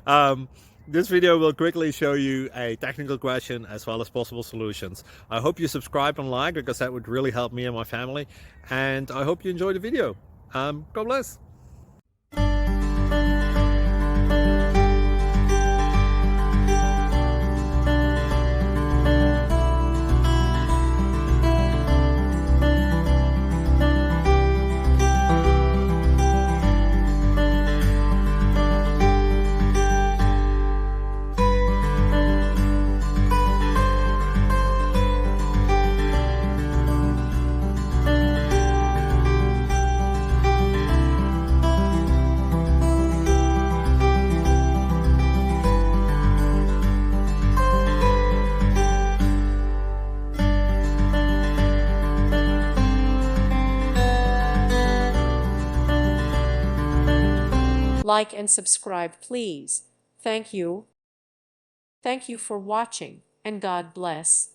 um, this video will quickly show you a technical question as well as possible solutions. I hope you subscribe and like because that would really help me and my family. And I hope you enjoy the video. God bless. Like and subscribe, please. Thank you. Thank you for watching, and God bless.